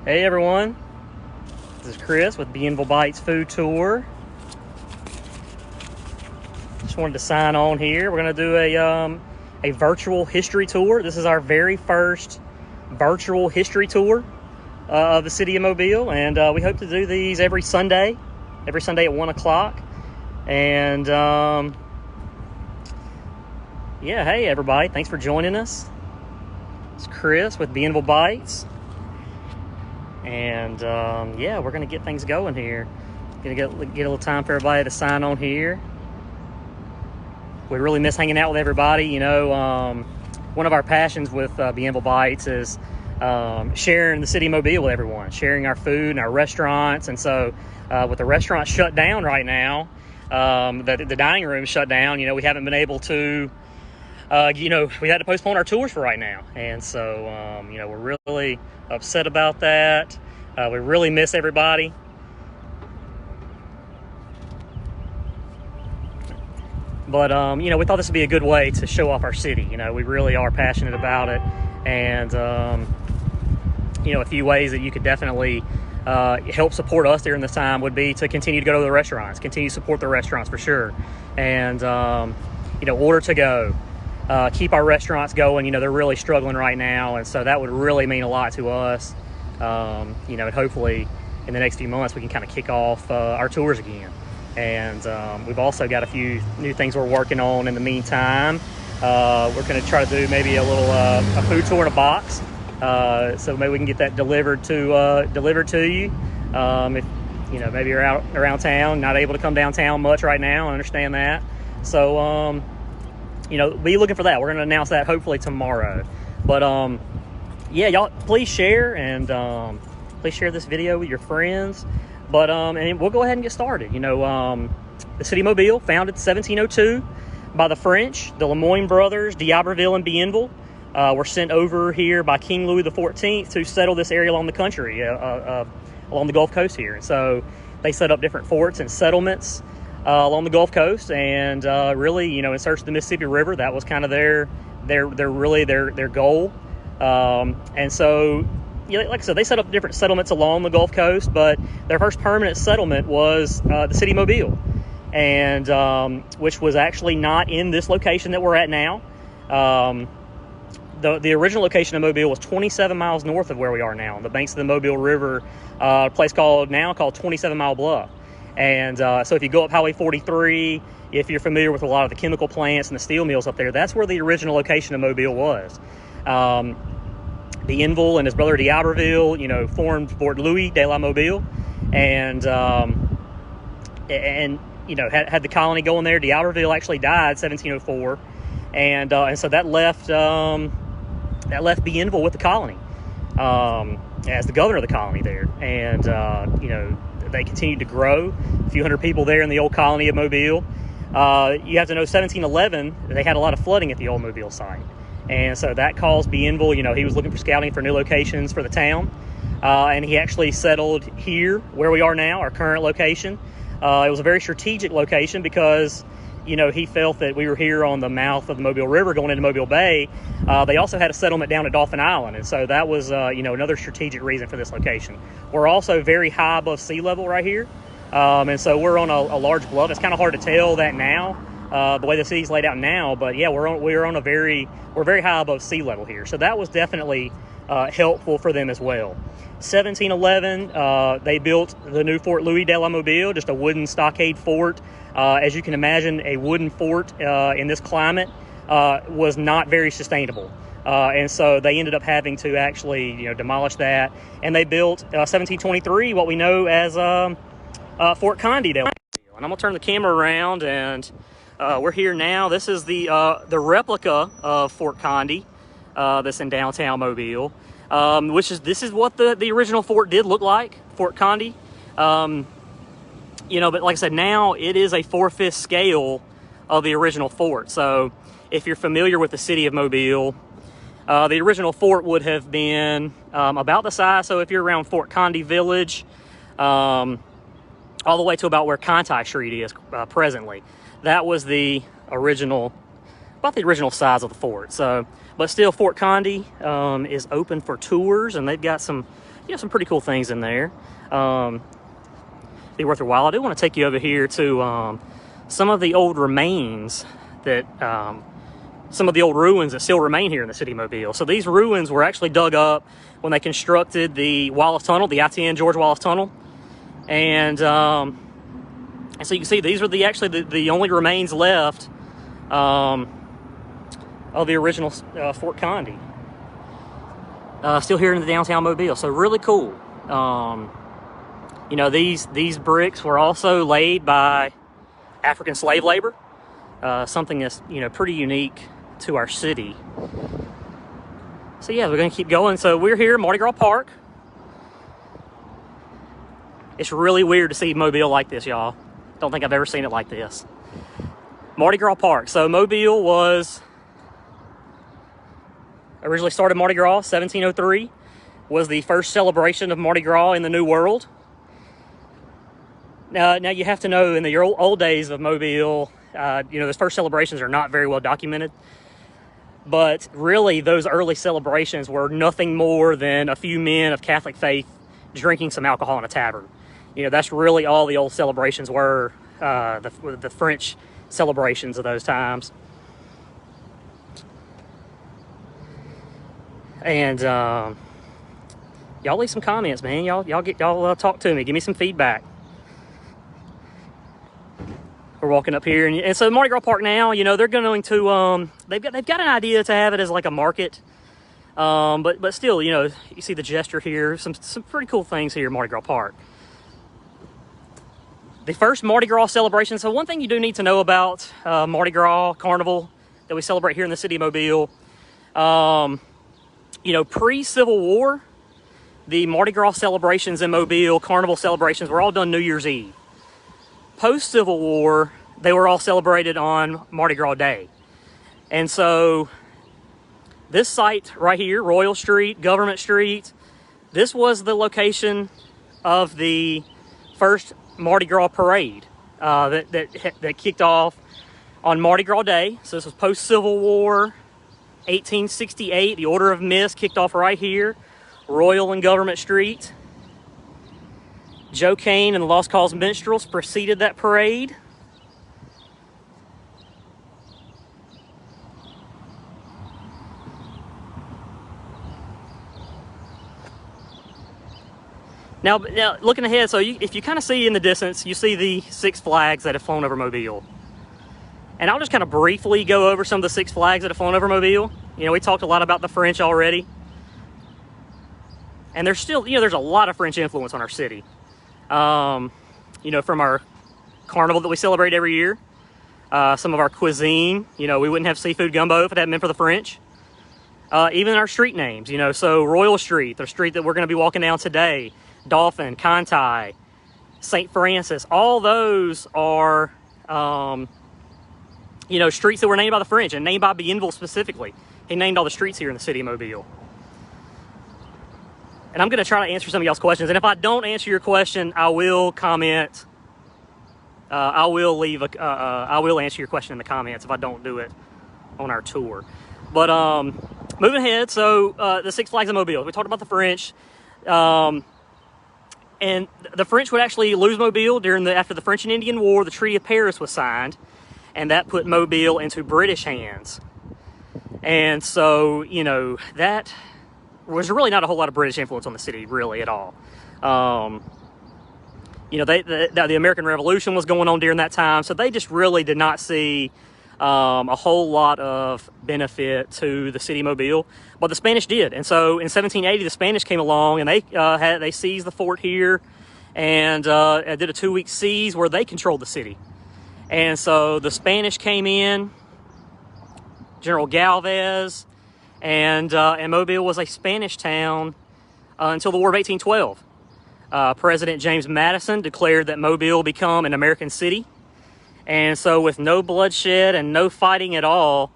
Hey everyone, this is Chris with Bienville Bites Food Tour. Just wanted to sign on here. We're going to do a virtual history tour. This is our very first virtual history tour of the city of Mobile, and we hope to do these every Sunday at 1 o'clock. And yeah, hey everybody, thanks for joining us. It's Chris with Bienville Bites. And yeah, we're gonna get things going here. Gonna get a little time for everybody to sign on here. We really miss hanging out with everybody. You know, one of our passions with Bienville Bites is sharing the city of Mobile with everyone, sharing our food and our restaurants. And so with the restaurants shut down right now, the dining room shut down, you know, we haven't been able to we had to postpone our tours for right now. And so, you know, we're really upset about that. We really miss everybody. But, you know, we thought this would be a good way to show off our city. You know, we really are passionate about it. And, you know, a few ways that you could definitely help support us during this time would be to continue to go to the restaurants, continue to support the restaurants for sure. And, you know, order to go. Keep our restaurants going. You know, they're really struggling right now, and so that would really mean a lot to us. You know, and hopefully in the next few months we can kind of kick off our tours again. And we've also got a few new things we're working on in the meantime. We're going to try to do maybe a little a food tour in a box, so maybe we can get that delivered to you. If you know, maybe you're out around town, not able to come downtown much right now, I understand that. So you know, be looking for that. We're going to announce that hopefully tomorrow. But yeah, y'all please share, and please share this video with your friends. But and we'll go ahead and get started. You know, the city of Mobile, founded 1702 by the French, the Lemoyne brothers, D'Iberville and Bienville, were sent over here by King Louis XIV to settle this area along the country, along the Gulf Coast here. And so they set up different forts and settlements along the Gulf Coast, and really, you know, in search of the Mississippi River. That was kind of their goal. And so, you know, like I said, they set up different settlements along the Gulf Coast, but their first permanent settlement was the city of Mobile, and which was actually not in this location that we're at now. The original location of Mobile was 27 miles north of where we are now, on the banks of the Mobile River, a place called 27 Mile Bluff. And so if you go up Highway 43, if you're familiar with a lot of the chemical plants and the steel mills up there, that's where the original location of Mobile was. Bienville and his brother D'Iberville, you know, formed Fort Louis de la Mobile, and you know, had the colony going there. D'Iberville actually died 1704, and so that left Bienville with the colony as the governor of the colony there. And you know, they continued to grow. A few hundred people there in the old colony of Mobile. You have to know, 1711, they had a lot of flooding at the old Mobile site. And so that caused Bienville, you know, he was looking for scouting for new locations for the town. And he actually settled here, where we are now, our current location. It was a very strategic location because, you know, he felt that we were here on the mouth of the Mobile River going into Mobile Bay. They also had a settlement down at Dauphin Island, and so that was, you know, another strategic reason for this location. We're also very high above sea level right here, and so we're on a large bluff. It's kind of hard to tell that now, the way the city's laid out now, but yeah, we're very high above sea level here, so that was definitely helpful for them as well. 1711, they built the new Fort Louis de la Mobile, just a wooden stockade fort. As you can imagine, a wooden fort in this climate was not very sustainable. And so they ended up having to actually, you know, demolish that. And they built 1723 what we know as Fort Conde de la Mobile. And I'm going to turn the camera around, and we're here now. This is the replica of Fort Conde that's in downtown Mobile. This is what the original fort did look like, Fort Conde. You know, but like I said, now it is a 4/5 scale of the original fort. So if you're familiar with the city of Mobile, the original fort would have been about the size. So if you're around Fort Conde Village, all the way to about where Conti Street is presently, that was the original about the original size of the fort. So, but still, Fort Conde is open for tours, and they've got some, some pretty cool things in there. Be worth your while. I do want to take you over here to some of the old remains that, some of the old ruins that still remain here in the city of Mobile. So these ruins were actually dug up when they constructed the Wallace Tunnel, the I-10 George Wallace Tunnel, and so you can see these are the only remains left of the original Fort Conde. Still here in the downtown Mobile, so really cool. These bricks were also laid by African slave labor, something that's pretty unique to our city. So yeah, we're gonna keep going. So we're here at Mardi Gras Park. It's really weird to see Mobile like this, y'all. Don't think I've ever seen it like this. Mardi Gras Park. So Mobile was originally started Mardi Gras, 1703, was the first celebration of Mardi Gras in the New World. Now you have to know, in the old days of Mobile, those first celebrations are not very well documented. But really, those early celebrations were nothing more than a few men of Catholic faith drinking some alcohol in a tavern. That's really all the old celebrations were, the French celebrations of those times. And y'all leave some comments, man. Y'all talk to me. Give me some feedback. We're walking up here, and so Mardi Gras Park now, they're going to they've got an idea to have it as like a market, but still, you see the gesture here, some pretty cool things here at Mardi Gras Park. The first Mardi Gras celebration. So one thing you do need to know about Mardi Gras Carnival that we celebrate here in the city of Mobile, pre-Civil War, the Mardi Gras celebrations in Mobile, Carnival celebrations, were all done New Year's Eve. Post-Civil War, they were all celebrated on Mardi Gras Day. And so this site right here, Royal Street, Government Street, this was the location of the first Mardi Gras parade that kicked off on Mardi Gras Day. So this was post-Civil War, 1868. The Order of Mist kicked off right here, Royal and Government Street. Joe Kane and the Lost Cause Minstrels preceded that parade. Now looking ahead, so if you kind of see in the distance, you see the Six Flags that have flown over Mobile. And I'll just kind of briefly go over some of the Six Flags that have flown over Mobile. We talked a lot about the French already. And there's still, there's a lot of French influence on our city. From our carnival that we celebrate every year. Some of our cuisine, we wouldn't have seafood gumbo if it hadn't been for the French. Even our street names, so Royal Street, the street that we're going to be walking down today, Dolphin, Conti, St. Francis, all those are, streets that were named by the French and named by Bienville specifically. He named all the streets here in the city of Mobile. And I'm going to try to answer some of y'all's questions. And if I don't answer your question, I will comment. I will answer your question in the comments if I don't do it on our tour. But moving ahead, so the Six Flags of Mobile. We talked about the French. And the French would actually lose Mobile after the French and Indian War. The Treaty of Paris was signed, and that put Mobile into British hands. And so, that was really not a whole lot of British influence on the city, really, at all. The American Revolution was going on during that time, so they just really did not see a whole lot of benefit to the city of Mobile, but the Spanish did. And so in 1780, the Spanish came along, and they seized the fort here, and did a 2-week siege where they controlled the city. And so the Spanish came in, General Galvez, and Mobile was a Spanish town until the War of 1812. President James Madison declared that Mobile become an American city. And so with no bloodshed and no fighting at all,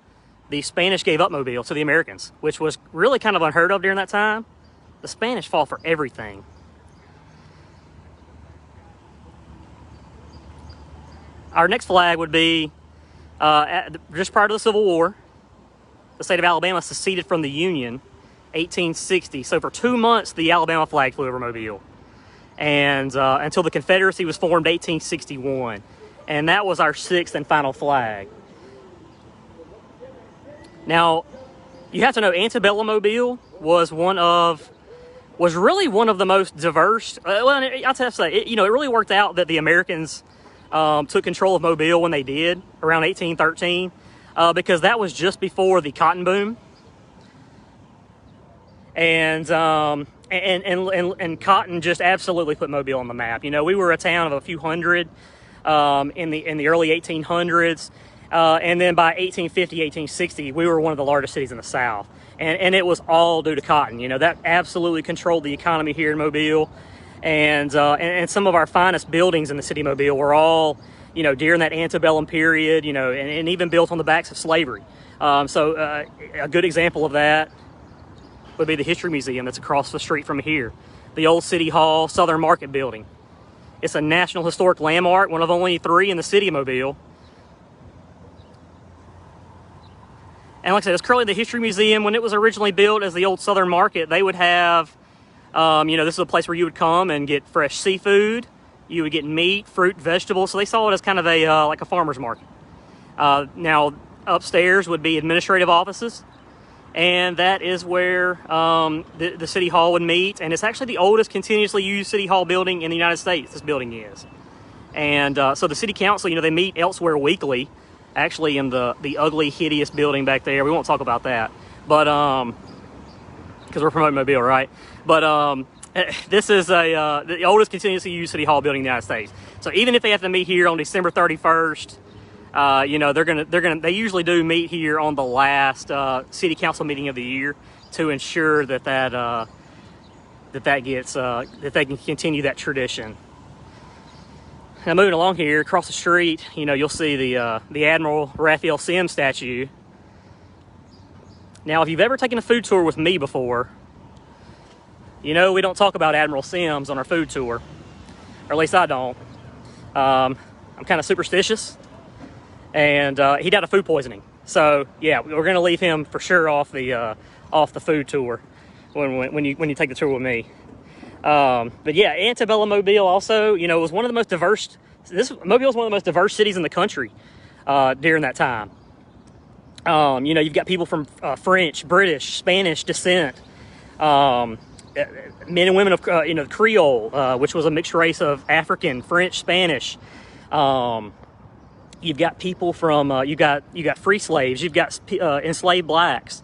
the Spanish gave up Mobile to the Americans, which was really kind of unheard of during that time. The Spanish fought for everything. Our next flag would be just prior to the Civil War, the state of Alabama seceded from the Union, 1860. So for 2 months, the Alabama flag flew over Mobile, and until the Confederacy was formed, 1861, and that was our 6th and final flag. Now, you have to know, antebellum Mobile was really one of the most diverse. Well, I'll have to say, it really worked out that the Americans took control of Mobile when they did around 1813, because that was just before the cotton boom, and cotton just absolutely put Mobile on the map. We were a town of a few hundred in the early 1800s, and then by 1850, 1860, we were one of the largest cities in the South. And it was all due to cotton. That absolutely controlled the economy here in Mobile. And some of our finest buildings in the city of Mobile were all, during that antebellum period, and even built on the backs of slavery. So a good example of that would be the History Museum that's across the street from here. The old City Hall Southern Market building. It's a National Historic Landmark, one of only 3 in the city of Mobile. And like I said, it's currently the History Museum. When it was originally built as the old Southern Market, they would have, this is a place where you would come and get fresh seafood. You would get meat, fruit, vegetables. So they saw it as kind of like a farmer's market. Now, upstairs would be administrative offices. And that is where the City Hall would meet. And it's actually the oldest continuously used City Hall building in the United States, this building is. And so the City Council, they meet elsewhere weekly. Actually, in the ugly, hideous building back there. We won't talk about that, but because we're promoting Mobile, right? But this is the oldest continuously used City Hall building in the United States. So even if they have to meet here on December 31st, they usually do meet here on the last City Council meeting of the year to ensure that they can continue that tradition. Now, moving along here, across the street, you'll see the Admiral Raphael Sims statue. Now, if you've ever taken a food tour with me before, we don't talk about Admiral Sims on our food tour, or at least I don't. I'm kind of superstitious, and he died of food poisoning. So, yeah, we're going to leave him for sure off the food tour when you take the tour with me. But yeah, antebellum Mobile also, was one of the most diverse. Mobile is one of the most diverse cities in the country during that time. You've got people from French, British, Spanish descent, men and women of Creole, which was a mixed race of African, French, Spanish. You've got people from you got free slaves, you've got enslaved blacks.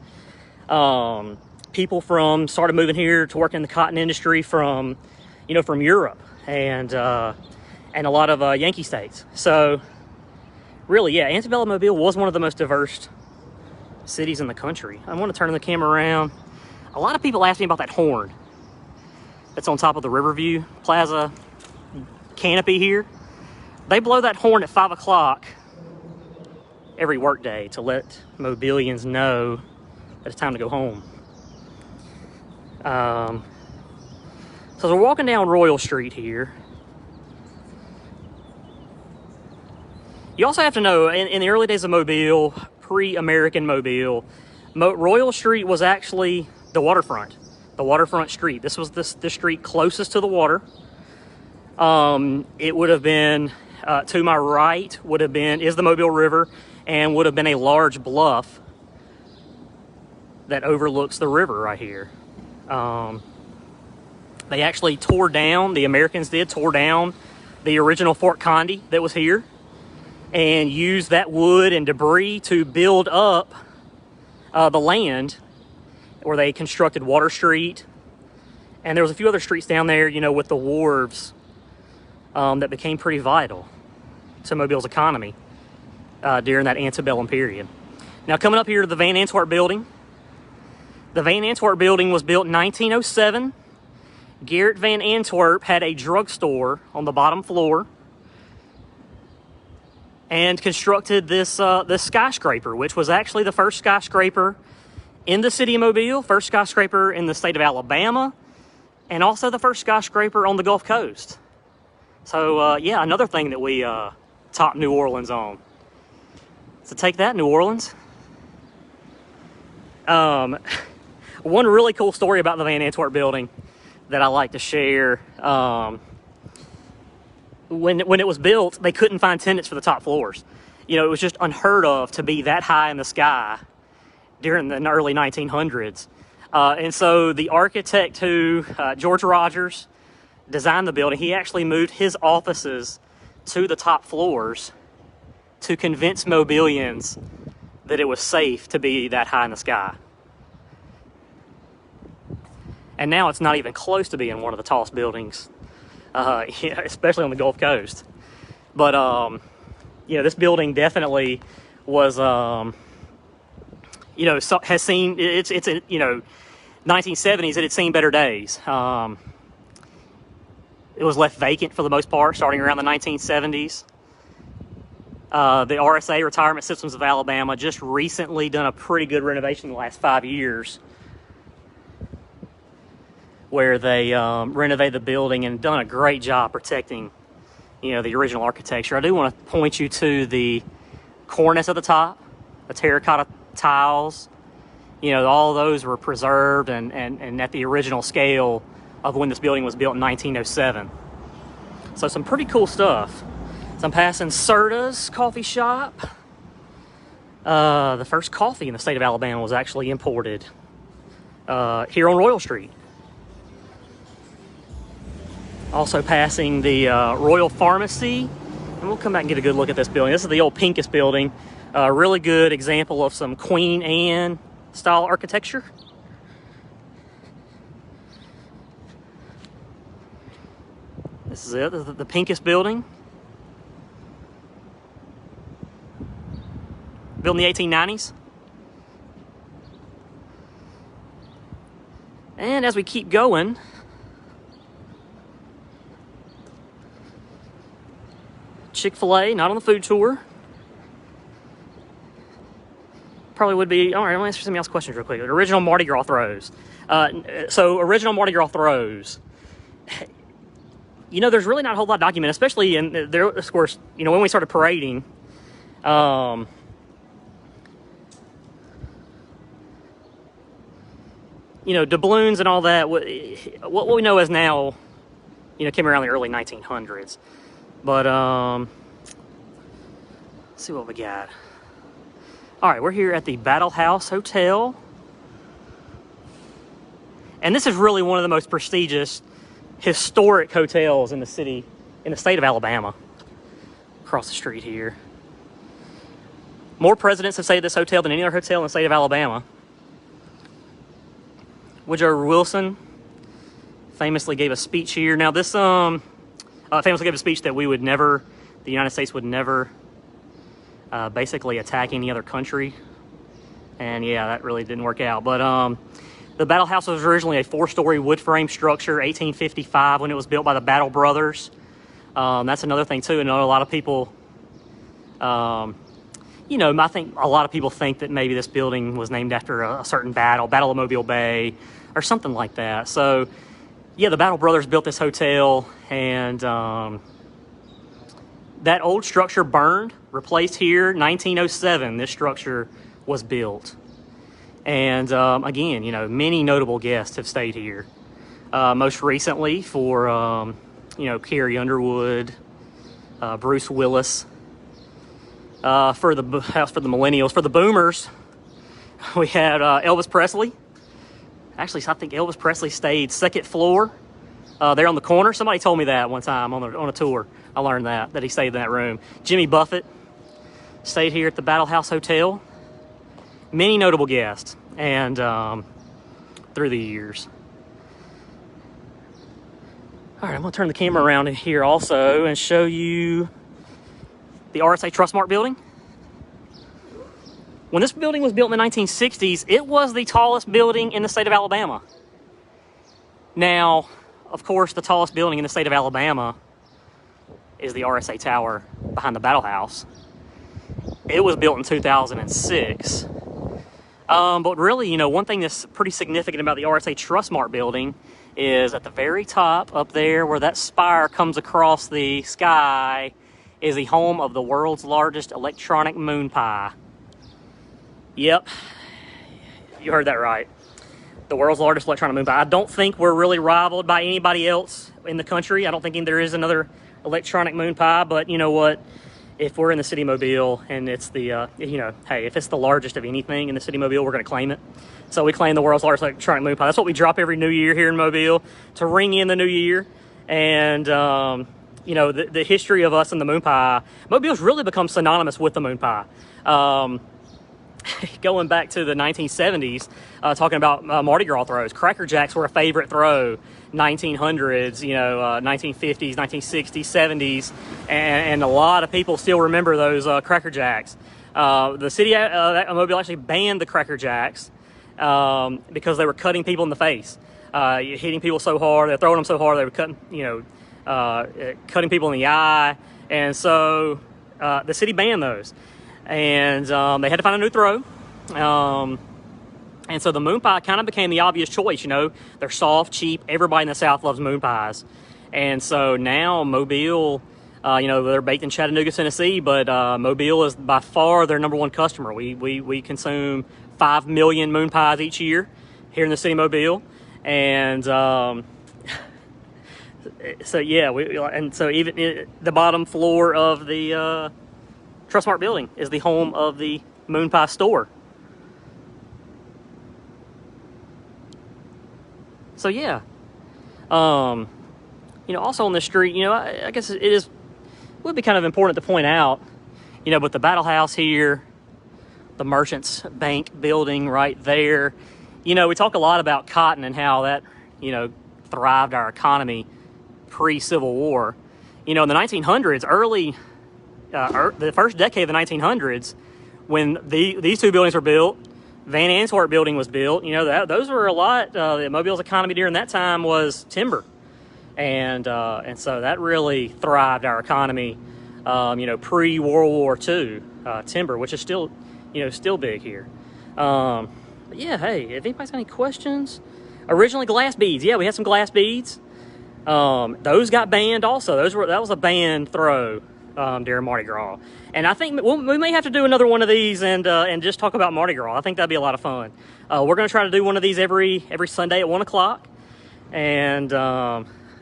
People started moving here to work in the cotton industry from Europe and a lot of Yankee states. So really, yeah, antebellum Mobile was one of the most diverse cities in the country. I want to turn the camera around. A lot of people ask me about that horn that's on top of the Riverview Plaza canopy here. They blow that horn at 5 o'clock every workday to let Mobilians know that it's time to go home. So we're walking down Royal Street here. You also have to know, in the early days of Mobile, pre-American Mobile, Royal Street was actually the waterfront street. This was the street closest to the water. It would have been, to my right, is the Mobile River, and would have been a large bluff that overlooks the river right here. They actually the Americans tore down the original Fort Conde that was here and used that wood and debris to build up the land where they constructed Water Street. And there was a few other streets down there, with the wharves that became pretty vital to Mobile's economy during that antebellum period. Now, coming up here to the Van Antwerp building. The Van Antwerp building was built in 1907. Garrett Van Antwerp had a drugstore on the bottom floor and constructed this skyscraper, which was actually the first skyscraper in the city of Mobile, first skyscraper in the state of Alabama, and also the first skyscraper on the Gulf Coast. So, yeah, another thing that we top New Orleans on. So take that, New Orleans. One really cool story about the Van Antwerp building that I like to share. When it was built, they couldn't find tenants for the top floors. You know, it was just unheard of to be that high in the sky during the early 1900s. And so the architect who, George Rogers, designed the building, he actually moved his offices to the top floors to convince Mobilians that it was safe to be that high in the sky. And now it's not even close to being one of the tallest buildings, especially on the Gulf Coast. But, you know, this building definitely was, you know, has seen, it's you know, 1970s, it had seen better days. It was left vacant for the most part, starting around the 1970s. The RSA, Retirement Systems of Alabama, just recently done a pretty good renovation in the last 5 years, where they renovated the building and done a great job protecting, you know, the original architecture. I do want to point you to the cornice at the top, the terracotta tiles. You know, all those were preserved and at the original scale of when this building was built in 1907. So some pretty cool stuff. So I'm passing Serta's coffee shop. The first coffee in the state of Alabama was actually imported here on Royal Street. Also passing the Royal Pharmacy. And we'll come back and get a good look at this building. This is the old Pincus building. A really good example of some Queen Anne style architecture. This is it, the Pincus building. Built in the 1890s. And as we keep going, Chick-fil-A, not on the food tour. Probably would be, all right, I'm gonna answer somebody else's questions real quick. Original Mardi Gras throws. So original Mardi Gras throws. You know, there's really not a whole lot documented, especially in there, of course, you know, when we started parading. You know, doubloons and all that, what we know is now, you know, came around the early 1900s. But, let's see what we got. All right, we're here at the Battle House Hotel. And this is really one of the most prestigious historic hotels in the city, in the state of Alabama. Across the street here. More presidents have stayed at this hotel than any other hotel in the state of Alabama. Woodrow Wilson famously gave a speech here. Now this, famously gave a speech that we would never, the United States would never basically attack any other country. And yeah, that really didn't work out. But the Battle House was originally a 4-story wood frame structure, 1855, when it was built by the Battle Brothers. That's another thing too. I know a lot of people, you know, I think a lot of people think that maybe this building was named after a certain battle, Battle of Mobile Bay, or something like that. So yeah, the Battle Brothers built this hotel, and that old structure burned, replaced here, 1907, this structure was built. And again, you know, many notable guests have stayed here. Most recently for, you know, Carrie Underwood, Bruce Willis. For the house for the millennials, for the boomers, we had Elvis Presley. Actually, I think Elvis Presley stayed second floor there on the corner. Somebody told me that one time on a tour. I learned that he stayed in that room. Jimmy Buffett stayed here at the Battle House Hotel. Many notable guests, and through the years. All right, I'm going to turn the camera around in here also and show you the RSA Trustmark building. When this building was built in the 1960s, it was the tallest building in the state of Alabama. Now, of course, the tallest building in the state of Alabama is the RSA Tower behind the Battle House. It was built in 2006. But really, you know, one thing that's pretty significant about the RSA Trustmark building is at the very top up there where that spire comes across the sky is the home of the world's largest electronic moon pie. Yep, you heard that right. The world's largest electronic moon pie. I don't think we're really rivaled by anybody else in the country. I don't think there is another electronic moon pie, but you know what? If we're in the city Mobile and it's the, hey, if it's the largest of anything in the city Mobile, we're going to claim it. So we claim the world's largest electronic moon pie. That's what we drop every New Year here in Mobile to ring in the new year. And, the history of us and the moon pie, Mobile's really become synonymous with the moon pie. Going back to the 1970s, talking about Mardi Gras throws, Cracker Jacks were a favorite throw. 1900s, 1950s, 1960s, 70s, and a lot of people still remember those Cracker Jacks. The city of Mobile actually banned the Cracker Jacks because they were cutting people in the face, hitting people so hard, they're throwing them so hard they were cutting people in the eye, and so the city banned those, and they had to find a new throw. And so the moon pie kind of became the obvious choice. They're soft, cheap. Everybody in the South loves moon pies. And so now Mobile, they're baked in Chattanooga, Tennessee, but Mobile is by far their number one customer. We consume 5 million moon pies each year here in the city of Mobile. And so even the bottom floor of the Trustmark building is the home of the moon pie store. So yeah, also on the street, I guess would be kind of important to point out, but the Battle House here, the Merchants Bank building right there, we talk a lot about cotton and how that, thrived our economy pre-Civil War. In the 1900s, the first decade of the 1900s, when these two buildings were built, Van Antwerp building was built. Those were a lot. Mobile's economy during that time was timber, and so that really thrived our economy. Pre-World War II, timber, which is still big here. But yeah, hey, if anybody's got any questions, originally glass beads. Yeah, we had some glass beads. Those got banned also. That was a banned throw during Mardi Gras. And I think we may have to do another one of these and just talk about Mardi Gras. I think that'd be a lot of fun. We're going to try to do one of these every Sunday at 1 o'clock. And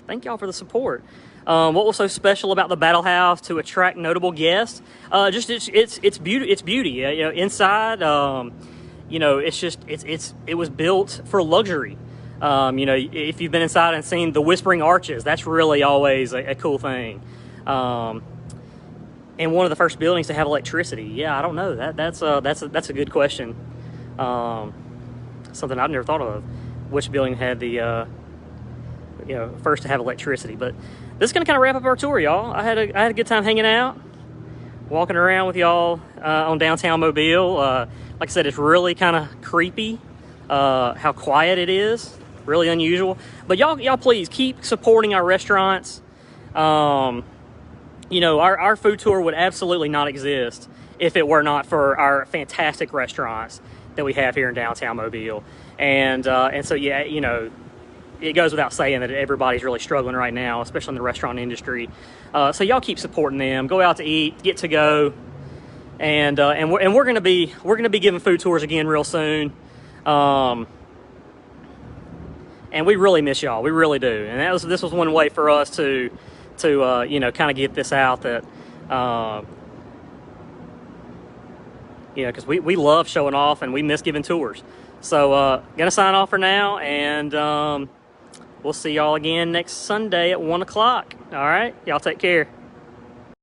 thank y'all for the support. What was so special about the Battle House to attract notable guests? It's beauty. It's beauty. Inside, it was built for luxury. If you've been inside and seen the Whispering Arches, that's really always a cool thing. And one of the first buildings to have electricity. Yeah, I don't know. That's a good question. Something I've never thought of. Which building had the first to have electricity? But this is gonna kind of wrap up our tour, y'all. I had a good time hanging out, walking around with y'all on downtown Mobile. Like I said, it's really kind of creepy how quiet it is. Really unusual. But y'all please keep supporting our restaurants. Our food tour would absolutely not exist if it were not for our fantastic restaurants that we have here in downtown Mobile. And so, yeah, it goes without saying that everybody's really struggling right now, especially in the restaurant industry. So y'all keep supporting them. Go out to eat, get to go. And we're going to be giving food tours again real soon. And we really miss y'all. We really do. And this was one way for us to kind of get this out that, because we love showing off and we miss giving tours. So, gonna sign off for now, and we'll see y'all again next Sunday at 1 o'clock. All right, y'all take care.